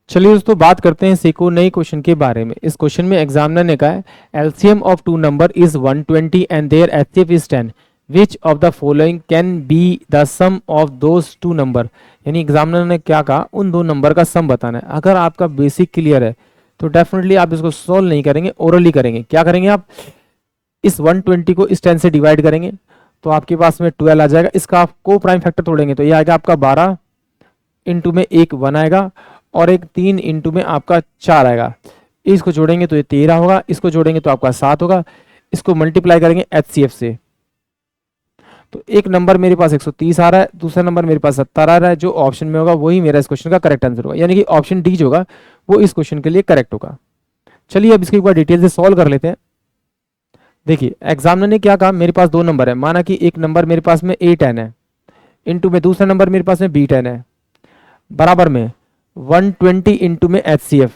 चलिए दोस्तों बात करते हैं सीखो नई क्वेश्चन के बारे में। इस क्वेश्चन में एग्जामिनर ने कहा है LCM of two number is 120 and their HCF is 10, which of the following can be the sum of those two number. यानी एग्जामिनर ने क्या कहा, उन दो नंबर का सम बताना है। अगर आपका बेसिक क्लियर है तो डेफिनेटली आप इसको सोल्व नहीं करेंगे, ओरली करेंगे। क्या करेंगे आप, इस 120 को इस 10 से डिवाइड करेंगे तो आपके पास में 12 आ जाएगा। इसका आप को प्राइम फैक्टर तोड़ेंगे तो ये आएगा आपका 12, इंटू में एक 1 आएगा और एक 3 इंटू में आपका 4 आएगा। इसको जोड़ेंगे तो ये 13 होगा, इसको जोड़ेंगे तो आपका 7 होगा, इसको मल्टीप्लाई करेंगे एचसीएफ से तो एक नंबर मेरे पास 130 आ रहा है, दूसरा नंबर मेरे पास 70 आ रहा है। जो ऑप्शन में होगा वही मेरा इस क्वेश्चन का करेक्ट आंसर होगा, यानी कि ऑप्शन डी जो होगा वो इस क्वेश्चन के लिए करेक्ट होगा। चलिए अब इसके एक बार डिटेल से सॉल्व कर लेते हैं। देखिए एग्जामिनर ने क्या कहा, मेरे पास दो नंबर है, माना कि एक नंबर मेरे पास में A10 है, इंटू में दूसरा नंबर मेरे पास में B10 है, बराबर में 120 इंटू में एचसीएफ,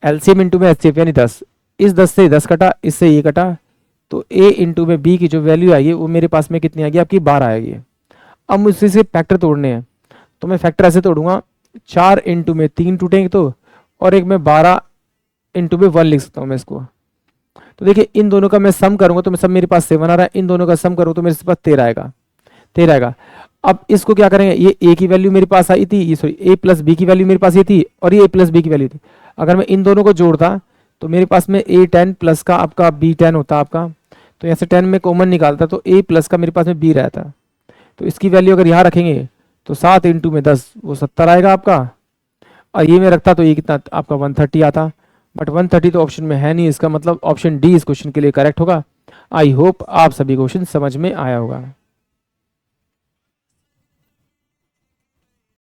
एलसीएम इंटू में एचसीएफ यानी 10। इस 10 से 10 कटा, इससे ये कटा, तो A इंटू में B की जो वैल्यू आएगी वो मेरे पास में कितनी आएगी, आपकी 12 आएगी। अब मुझसे से फैक्टर तोड़ने हैं तो मैं फैक्टर ऐसे तोड़ूंगा, 4 इंटू में 3 टूटेंगे तो, और एक में 12 इंटू में 1 लिख सकता हूँ मैं इसको। तो देखिए इन दोनों का मैं सम करूंगा तो मैं सब मेरे पास 7 आ रहा है, इन दोनों का सम करूँ तो मेरे पास 13 आएगा, 13 आएगा। अब इसको क्या करेंगे, ये A की वैल्यू मेरे पास आई थी, ये सॉरी A प्लस B की वैल्यू मेरे पास ये थी, और ये A प्लस B की वैल्यू थी। अगर मैं इन दोनों को जोड़ता तो मेरे पास में A10 प्लस का आपका B10 होता आपका, तो यहाँ से 10 में कॉमन निकालता तो A प्लस का मेरे पास में B रहता। तो इसकी वैल्यू अगर यहाँ रखेंगे तो 7 इंटू में 10 वो 70 आएगा आपका, और ये में रखता तो ये कितना आपका 130 आता, बट 130 तो ऑप्शन में है नहीं, इसका मतलब ऑप्शन डी इस क्वेश्चन के लिए करेक्ट होगा। आई होप आप सभी क्वेश्चन समझ में आया होगा।